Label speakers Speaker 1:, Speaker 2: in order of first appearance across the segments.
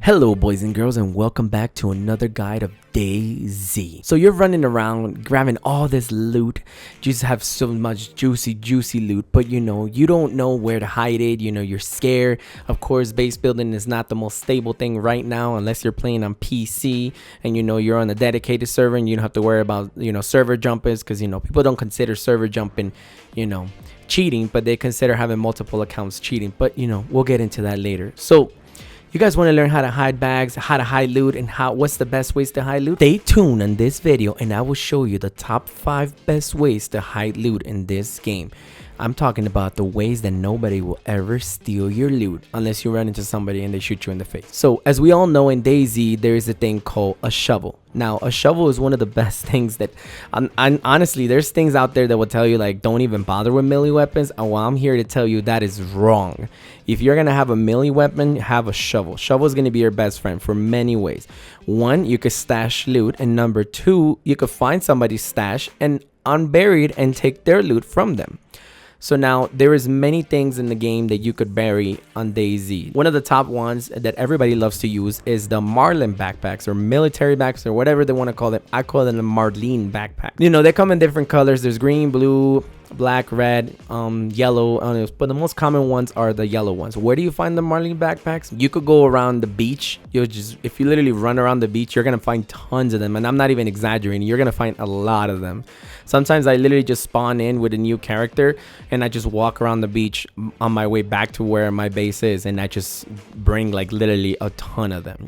Speaker 1: Hello boys and girls, and welcome back to another guide of DayZ. So you're running around grabbing all this loot, just have so much juicy loot, but you don't know where to hide it. You're scared. Of course, base building is not the most stable thing right now unless you're playing on PC and you're on a dedicated server and you don't have to worry about server jumpers, because people don't consider server jumping cheating, but they consider having multiple accounts cheating. But we'll get into that later. So you guys want to learn how to hide bags, how to hide loot, and what's the best ways to hide loot? Stay tuned on this video and I will show you the top 5 best ways to hide loot in this game. I'm talking about the ways that nobody will ever steal your loot unless you run into somebody and they shoot you in the face. So as we all know, in DayZ there is a thing called a shovel. Now a shovel is one of the best things that honestly, there's things out there that will tell you like don't even bother with melee weapons. Well, I'm here to tell you that is wrong. If you're gonna have a melee weapon, have a shovel. Shovel is gonna be your best friend for many ways. One, you could stash loot, and number 2, you could find somebody's stash and unbury it and take their loot from them. So now there is many things in the game that you could bury on DayZ. One of the top ones that everybody loves to use is the Marlin backpacks, or military backpacks, or whatever they want to call them. I call them the Marlin backpack. They come in different colors. There's green, blue, black, red, yellow, but the most common ones are the yellow ones. Where do you find the Marlin backpacks? You could go around the beach. If you literally run around the beach, you're gonna find tons of them, and I'm not even exaggerating. You're gonna find a lot of them. Sometimes I literally just spawn in with a new character and I just walk around the beach on my way back to where my base is, and I just bring like literally a ton of them.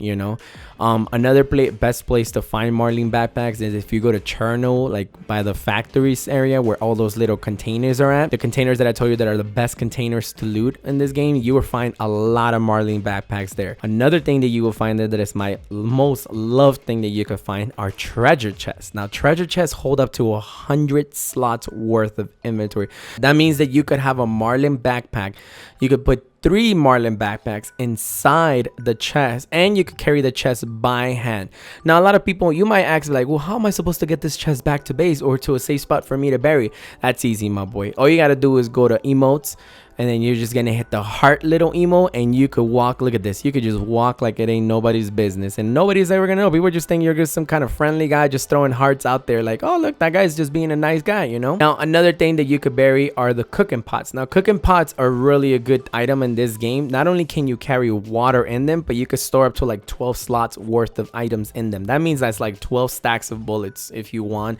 Speaker 1: Another best place to find Marlin backpacks is if you go to Cherno, like by the factories area where all those little containers are at. The containers that I told you that are the best containers to loot in this game, you will find a lot of Marlin backpacks there. Another thing that you will find there that is my most loved thing that you could find are treasure chests. Now treasure chests hold up to 100 slots worth of inventory. That means that you could have a Marlin backpack. You could put 3 Marlin backpacks inside the chest, and you could carry the chest by hand. Now a lot of people, you might ask like, well, how am I supposed to get this chest back to base or to a safe spot for me to bury? That's easy, my boy. All you gotta do is go to emotes, and then you're just gonna hit the heart little emote, and you could walk. Look at this. You could just walk like it ain't nobody's business, and nobody's ever gonna know. People just think you're just some kind of friendly guy just throwing hearts out there like, oh look, that guy's just being a nice guy. Now another thing that you could bury are the cooking pots. Now cooking pots are really a good item in this game. Not only can you carry water in them, but you could store up to like 12 slots worth of items in them. That means that's like 12 stacks of bullets if you want,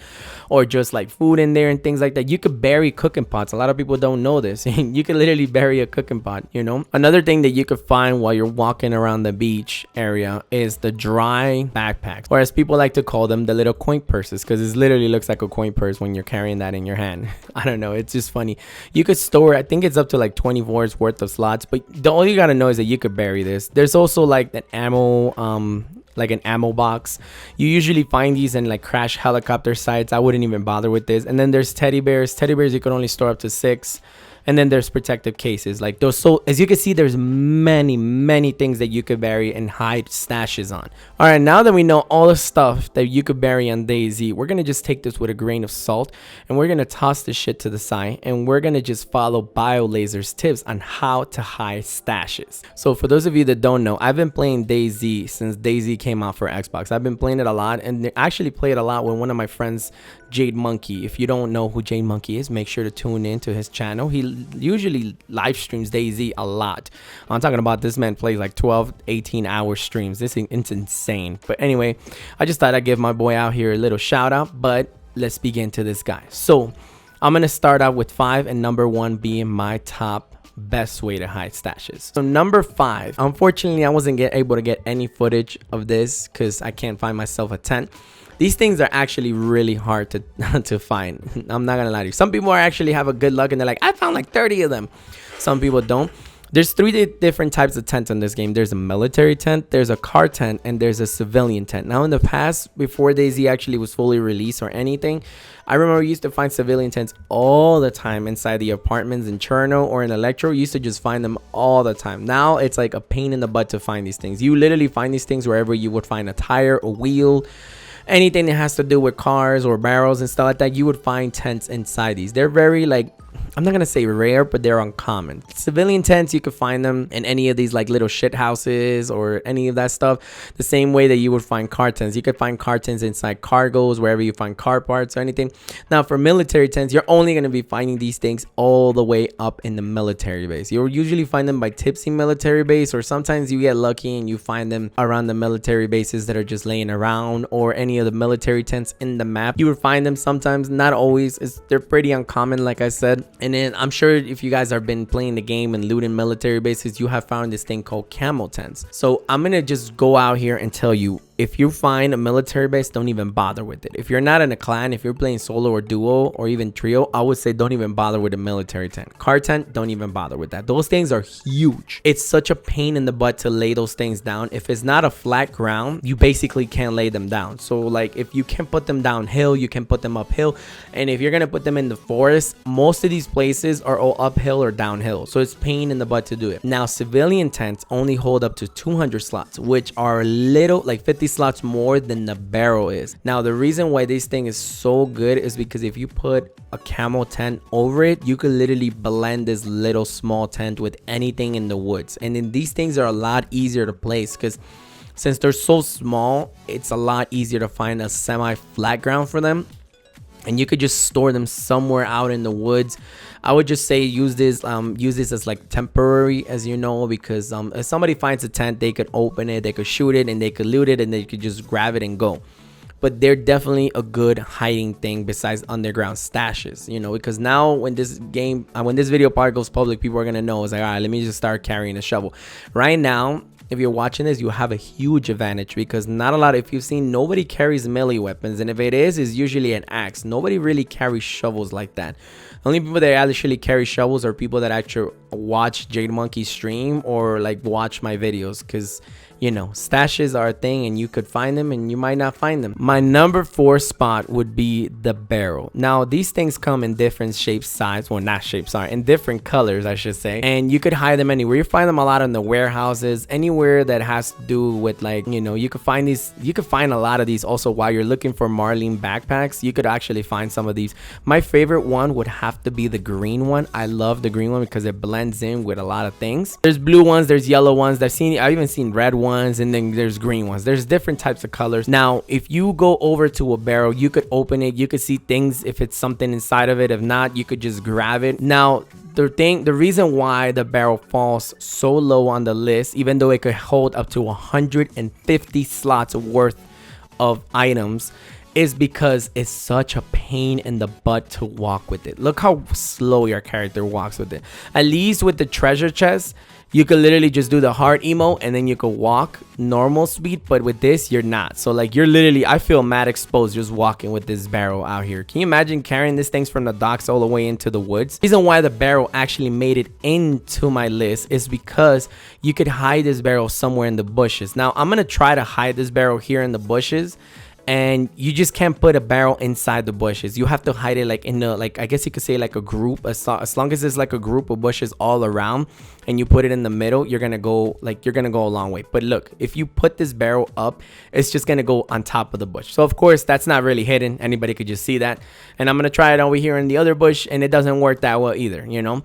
Speaker 1: or just like food in there and things like that. You could bury cooking pots. A lot of people don't know this. You can literally bury a cooking pot. Another thing that you could find while you're walking around the beach area is the dry backpacks, or as people like to call them, the little coin purses, because it literally looks like a coin purse when you're carrying that in your hand. I don't know, it's just funny. You could store, I think it's up to like 24 worth of slots, but all you gotta know is that you could bury this. There's also like an ammo like an ammo box. You usually find these in like crash helicopter sites. I wouldn't even bother with this. And then there's teddy bears. Teddy bears you can only store up to 6. And then there's protective cases like those. So as you can see, there's many things that you could bury and hide stashes on. All right, now that we know all the stuff that you could bury on DayZ, we're gonna just take this with a grain of salt, and we're gonna toss this shit to the side, and we're gonna just follow Biolazer's tips on how to hide stashes. So for those of you that don't know, I've been playing DayZ since DayZ came out for Xbox. I've been playing it a lot, and actually played a lot with one of my friends, Jade Monkey. If you don't know who Jade Monkey is, make sure to tune in to his channel. He usually live streams DayZ a lot. I'm talking about this man plays like 12-18 hour streams. It's insane. But anyway, I just thought I'd give my boy out here a little shout out. But let's begin to this guy. So I'm gonna start out with 5, and number 1 being my top best way to hide stashes. So number 5, unfortunately I wasn't able to get any footage of this because I can't find myself a tent. These things are actually really hard to find. I'm not gonna lie to you. Some people actually have a good luck and they're like, I found like 30 of them. Some people don't. There's 3 different types of tents in this game. There's a military tent, there's a car tent, and there's a civilian tent. Now in the past, before DayZ actually was fully released or anything, I remember we used to find civilian tents all the time inside the apartments in Cherno or in Electro. You used to just find them all the time. Now it's like a pain in the butt to find these things. You literally find these things wherever you would find a tire, a wheel, anything that has to do with cars or barrels and stuff like that. You would find tents inside these. They're very like I'm not gonna say rare, but they're uncommon. Civilian tents, you could find them in any of these like little shit houses or any of that stuff. The same way that you would find car tents. You could find car tents inside cargos, wherever you find car parts or anything. Now for military tents, you're only gonna be finding these things all the way up in the military base. You'll usually find them by tipsy military base, or sometimes you get lucky and you find them around the military bases that are just laying around, or any of the military tents in the map. You would find them sometimes, not always. They're pretty uncommon, like I said. And then I'm sure if you guys have been playing the game and looting military bases, you have found this thing called camel tents. So I'm gonna just go out here and tell you, if you find a military base, don't even bother with it. If you're not in a clan, if you're playing solo or duo or even trio, I would say don't even bother with a military tent. Car tent, don't even bother with that. Those things are huge. It's such a pain in the butt to lay those things down. If it's not a flat ground, you basically can't lay them down. So like if you can put them downhill, you can put them uphill. And if you're gonna put them in the forest, most of these places are all uphill or downhill. So it's pain in the butt to do it. Now civilian tents only hold up to 200 slots, which are a little like 50 slots more than the barrel is. Now the reason why this thing is so good is because if you put a camel tent over it, you could literally blend this little small tent with anything in the woods. And then these things are a lot easier to place because since they're so small, it's a lot easier to find a semi-flat ground for them. And you could just store them somewhere out in the woods. I would just say use this as like temporary, as you know, because if somebody finds a tent, they could open it, they could shoot it, and they could loot it, and they could just grab it and go. But they're definitely a good hiding thing besides underground stashes, you know, because now when this video part goes public, people are gonna know. It's like, all right, let me just start carrying a shovel. Right now, if you're watching this, you have a huge advantage because not a lot, if you've seen, nobody carries melee weapons, and if it is, it's usually an axe. Nobody really carries shovels like that. The only people that actually carry shovels are people that actually watch Jade Monkey stream or like watch my videos, because you know, stashes are a thing and you could find them and you might not find them. My number 4 spot would be the barrel. Now these things come in different shapes, sizes, well not shapes, sorry, in different colors I should say, and you could hide them anywhere. You find them a lot in the warehouses, anywhere that has to do with, like, you know, you could find these, you could find a lot of these. Also while you're looking for Marlene backpacks, you could actually find some of these. My favorite one would have to be the green one. I love the green one because it blends in with a lot of things. There's blue ones, there's yellow ones, I've even seen red ones, and then there's green ones. There's different types of colors. Now if you go over to a barrel, you could open it, you could see things if it's something inside of it. If not, you could just grab it. Now the reason why the barrel falls so low on the list, even though it could hold up to 150 slots worth of items, is because it's such a pain in the butt to walk with it. Look how slow your character walks with it. At least with the treasure chest, you could literally just do the hard emote and then you could walk normal speed, but with this you're not. So like you're literally, I feel mad exposed just walking with this barrel out here. Can you imagine carrying this things from the docks all the way into the woods? The reason why the barrel actually made it into my list is because you could hide this barrel somewhere in the bushes. Now I'm gonna try to hide this barrel here in the bushes, and you just can't put a barrel inside the bushes. You have to hide it like in the, like, I guess you could say like a group. As long as it's like a group of bushes all around and you put it in the middle, you're gonna go a long way. But look, if you put this barrel up, it's just gonna go on top of the bush. So of course that's not really hidden, anybody could just see that. And I'm gonna try it over here in the other bush, and it doesn't work that well either, you know.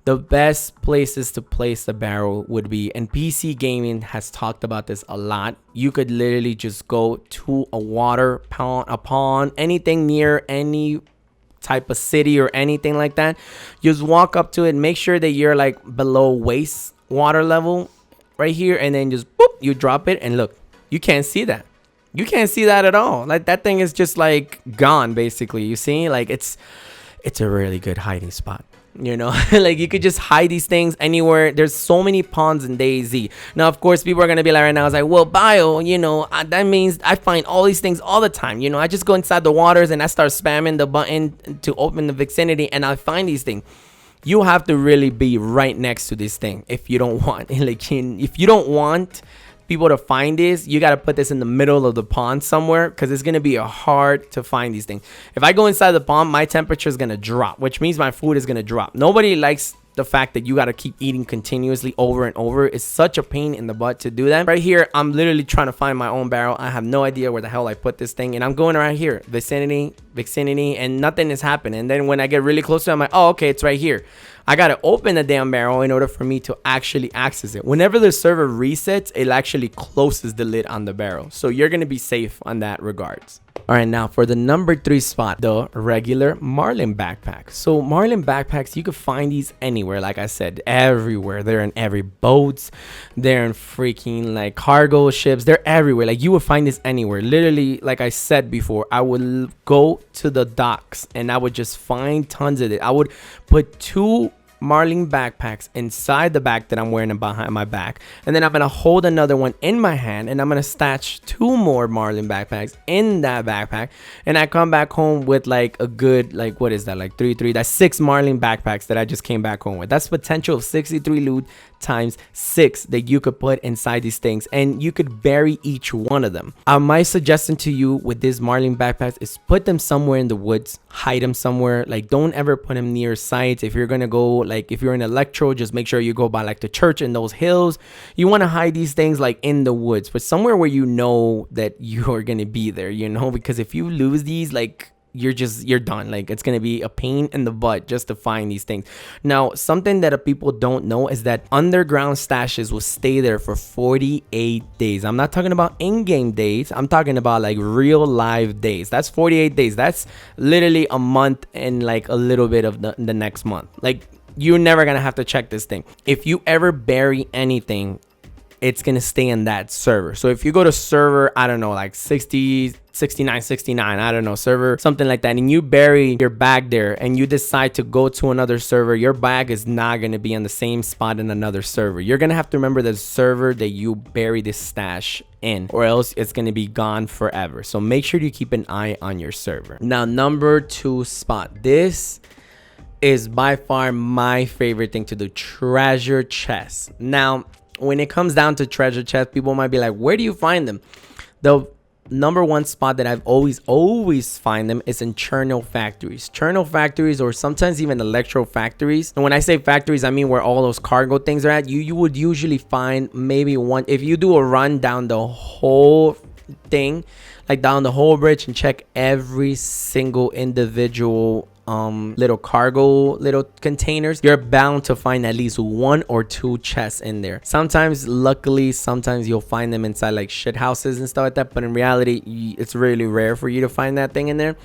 Speaker 1: The best places to place the barrel would be, and PC Gaming has talked about this a lot, you could literally just go to a water pond, a pond, anything near any type of city or anything like that. Just walk up to it, make sure that you're like below waist water level right here, and then just boop, you drop it, and look, you can't see that. You can't see that at all. Like that thing is just like gone basically. You see, like it's a really good hiding spot. You know, like you could just hide these things anywhere. There's so many ponds in DayZ. Now, of course, people are going to be like right now, it's like, well, Bio, you know, that means I find all these things all the time. You know, I just go inside the waters and I start spamming the button to open the vicinity and I find these things. You have to really be right next to this thing if you don't want, like, if you don't want people to find this, you got to put this in the middle of the pond somewhere, because it's going to be hard to find these things. If I go inside the pond, my temperature is going to drop, which means my food is going to drop. Nobody likes the fact that you got to keep eating continuously over and over is such a pain in the butt to do that. Right here, I'm literally trying to find my own barrel. I have no idea where the hell I put this thing, and I'm going around here, vicinity, and nothing is happening. And then when I get really close to it, I'm like, oh, okay, it's right here. I gotta open the damn barrel in order for me to actually access it. Whenever the server resets, it actually closes the lid on the barrel, so you're gonna be safe on that regards. All right, now for the number 3 spot, the regular Marlin backpack. So Marlin backpacks, you can find these anywhere. Like I said, everywhere. They're in every boats. They're in freaking like cargo ships. They're everywhere. Like you will find this anywhere. Literally, like I said before, I would go to the docks and I would just find tons of it. I would put 2 Marlin backpacks inside the bag that I'm wearing behind my back, and then I'm gonna hold another one in my hand, and I'm gonna stash 2 more Marlin backpacks in that backpack, and I come back home with like a good, like, what is that, like 3 that's 6 Marlin backpacks that I just came back home with. That's potential of 63 loot times 6 that you could put inside these things, and you could bury each one of them. My suggestion to you with these Marlin backpacks is put them somewhere in the woods, hide them somewhere. Like, don't ever put them near sites. If you're gonna go, like, if you're in Electro, just make sure you go by like the church in those hills. You want to hide these things like in the woods, but somewhere where you know that you are gonna be there, you know, because if you lose these, like, you're done. Like, it's gonna be a pain in the butt just to find these things. Now, something that people don't know is that underground stashes will stay there for 48 days. I'm not talking about in-game days. I'm talking about like real live days. That's 48 days. That's literally a month and like a little bit of the next month. Like, you're never gonna have to check this thing. If you ever bury anything, it's gonna stay in that server. So if you go to server, I don't know, like 60, 69, 69, I don't know, server, something like that, and you bury your bag there and you decide to go to another server, your bag is not gonna be on the same spot in another server. You're gonna have to remember the server that you bury this stash in, or else it's gonna be gone forever. So make sure you keep an eye on your server. Now, number 2 spot. This is by far my favorite thing to do: treasure chests. Now, when it comes down to treasure chests, people might be like, where do you find them? The number 1 spot that I've always find them is in Chernel factories. Chernel factories, or sometimes even electro factories. And when I say factories, I mean where all those cargo things are at. You would usually find maybe one, if you do a run down the whole thing, like down the whole bridge, and check every single individual little cargo little containers, you're bound to find at least 1 or 2 chests in there. Sometimes, luckily, sometimes you'll find them inside like shit houses and stuff like that, but in reality, it's really rare for you to find that thing in there.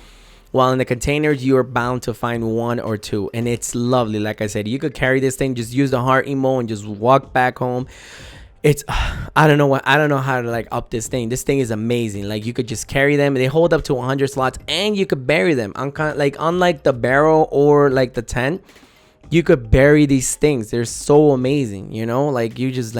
Speaker 1: While in the containers, you are bound to find 1 or 2, and it's lovely. Like I said, you could carry this thing, just use the heart emo and just walk back home. It's, I don't know how to like up this thing. This thing is amazing. Like, you could just carry them. They hold up to 100 slots, and you could bury them. Like, unlike the barrel or like the tent, you could bury these things. They're so amazing, you know. Like, you just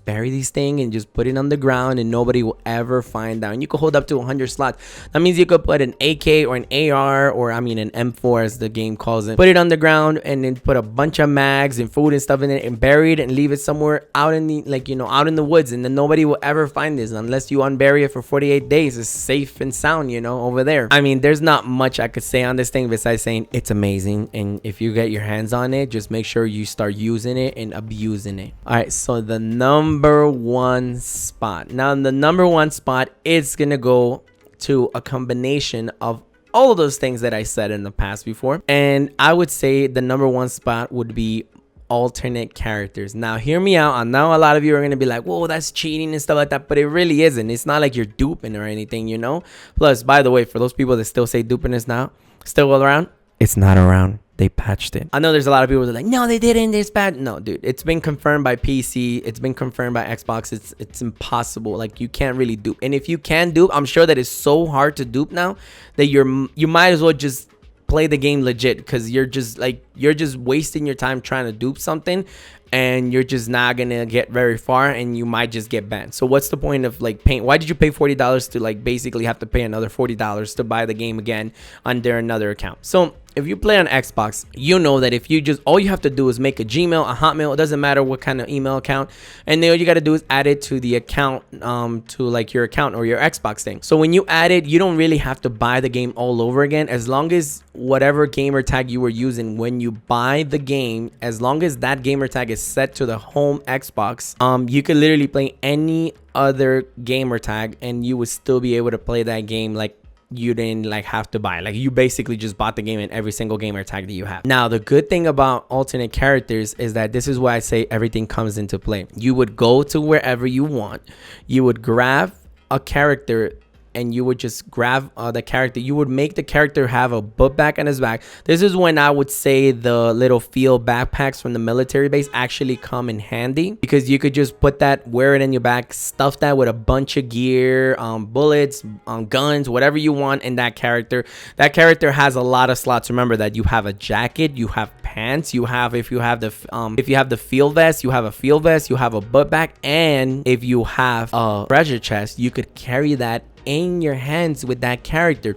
Speaker 1: bury these things and just put it on the ground, and nobody will ever find out. And you could hold up to 100 slots. That means you could put an AK or an AR, or I mean an M4 as the game calls it, put it on the ground, and then put a bunch of mags and food and stuff in it, and bury it and leave it somewhere out in the, like, you know, out in the woods, and then nobody will ever find this unless you unbury it for 48 days. It's safe and sound, you know, over there. I mean, there's not much I could say on this thing besides saying it's amazing, and if you get your hands on it, just make sure you start using it and abusing it. All right, so the number 1 spot. Now, the number 1 spot, it's gonna go to a combination of all of those things that I said in the past before, and I would say the number 1 spot would be alternate characters. Now, hear me out. I know a lot of you are gonna be like, whoa, that's cheating and stuff like that, but it really isn't. It's not like you're duping or anything, you know. Plus, by the way, for those people that still say duping is now still around, it's not around. They patched it. I know there's a lot of people that are like, no, they didn't. It's bad. No, dude, it's been confirmed by PC. It's been confirmed by Xbox. It's impossible. Like, you can't really dupe. And if you can dupe, I'm sure that it's so hard to dupe now that you might as well just play the game legit, because you're just wasting your time trying to dupe something, and you're just not gonna get very far, and you might just get banned. So what's the point of like paying? Why did you pay $40 to like basically have to pay another $40 to buy the game again under another account? So if you play on Xbox, you know that if you just, all you have to do is make a Gmail, a Hotmail, it doesn't matter what kind of email account, and then all you got to do is add it to the account, to like your account or your Xbox thing. So when you add it, you don't really have to buy the game all over again. As long as whatever gamer tag you were using when you buy the game, as long as that gamer tag is set to the home Xbox, you can literally play any other gamer tag and you would still be able to play that game like you didn't like have to buy. Like you basically just bought the game in every single gamer tag that you have. Now the good thing about alternate characters is that this is why I say everything comes into play. You would go to wherever you want, you would grab a character and you would just grab the character. You would make the character have a book bag on his back. This is when I would say the little field backpacks from the military base actually come in handy, because you could just put that, wear it in your back, stuff that with a bunch of gear, bullets, guns, whatever you want in that character. That character has a lot of slots. Remember that you have a jacket, you have pants, you have, if you have the field vest, you have a field vest, you have a book bag, and if you have a treasure chest, you could carry that in your hands with that character.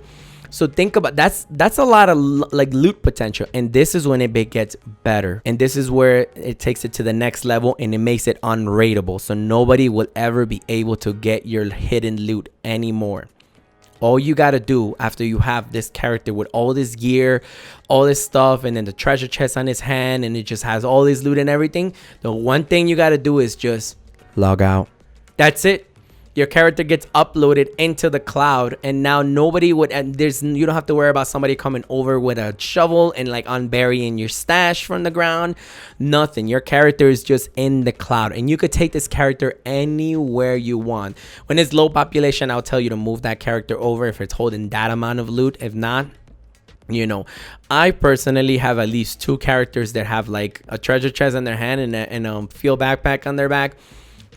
Speaker 1: So think about that's a lot of like loot potential, and this is when it gets better, and this is where it takes it to the next level, and it makes it unrateable, so nobody will ever be able to get your hidden loot anymore. All you got to do after you have this character with all this gear, all this stuff, and then the treasure chest on his hand, and it just has all this loot and everything, the one thing you got to do is just log out. That's it. Your character gets uploaded into the cloud, and now nobody would, and you don't have to worry about somebody coming over with a shovel and like unburying your stash from the ground. Nothing. Your character is just in the cloud, and you could take this character anywhere you want. When it's low population, I'll tell you to move that character over if it's holding that amount of loot. If not, you know, I personally have at least 2 characters that have like a treasure chest in their hand and a field backpack on their back,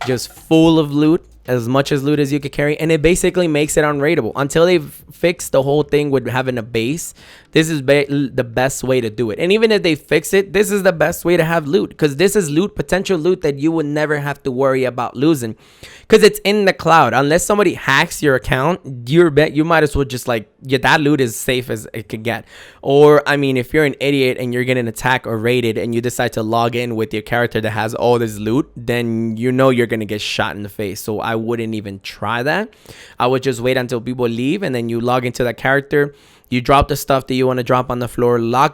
Speaker 1: just full of loot, as much as loot as you could carry, and it basically makes it unrateable until they've fixed the whole thing with having a base. This is the best way to do it. And even if they fix it, this is the best way to have loot, because this is loot, potential loot that you would never have to worry about losing, because it's in the cloud. Unless somebody hacks your account, you might as well just like, yeah, that loot is safe as it could get. Or I mean, if you're an idiot and you're getting attacked or raided and you decide to log in with your character that has all this loot, then you know you're gonna get shot in the face. So I wouldn't even try that. I would just wait until people leave, and then you log into that character, you drop the stuff that you want to drop on the floor, log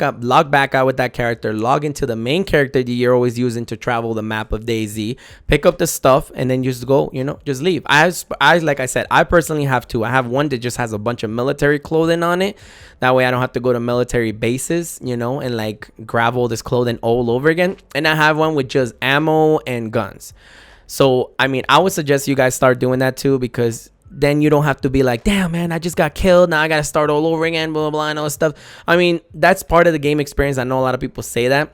Speaker 1: back out with that character, log into the main character that you're always using to travel the map of DayZ, pick up the stuff, and then just go, you know, just leave. Like I said, I personally have 2. I have one that just has a bunch of military clothing on it. That way I don't have to go to military bases, you know, and like grab all this clothing all over again. And I have one with just ammo and guns. So, I mean, I would suggest you guys start doing that too, because then you don't have to be like, damn, man, I just got killed. Now I got to start all over again, blah, blah, blah, and all this stuff. I mean, that's part of the game experience. I know a lot of people say that.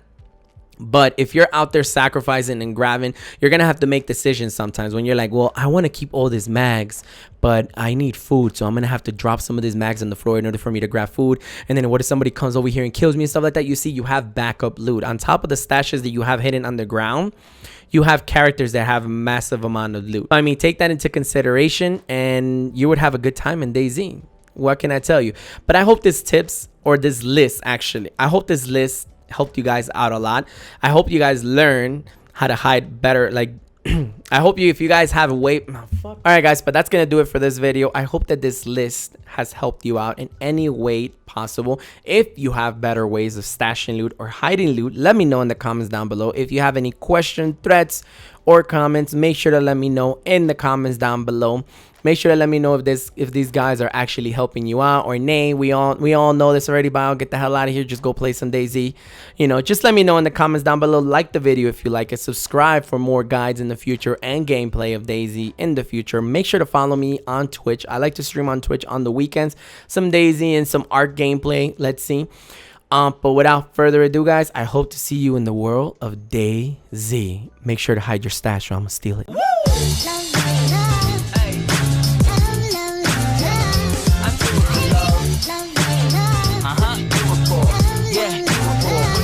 Speaker 1: But if you're out there sacrificing and grabbing, you're going to have to make decisions sometimes when you're like, well, I want to keep all these mags, but I need food. So I'm going to have to drop some of these mags on the floor in order for me to grab food. And then what if somebody comes over here and kills me and stuff like that? You see, you have backup loot. On top of the stashes that you have hidden underground, you have characters that have a massive amount of loot. I mean, take that into consideration and you would have a good time in DayZ. What can I tell you? But I hope this tips, or this list actually, I hope this list helped you guys out a lot. I hope you guys learn how to hide better. Like, I hope if you guys have a way, all right guys, but that's gonna do it for this video. I hope that this list has helped you out in any way possible. If you have better ways of stashing loot or hiding loot, let me know in the comments down below. If you have any question, threats, or comments, make sure to let me know in the comments down below. Make sure to let me know if these guys are actually helping you out or nay. We all know this already, but I'll get the hell out of here. Just go play some DayZ. You know, just let me know in the comments down below. Like the video if you like it. Subscribe for more guides in the future and gameplay of DayZ in the future. Make sure to follow me on Twitch. I like to stream on Twitch on the weekends. Some DayZ and some art gameplay. Let's see. But without further ado, guys, I hope to see you in the world of DayZ. Make sure to hide your stash or I'm gonna steal it. Woo!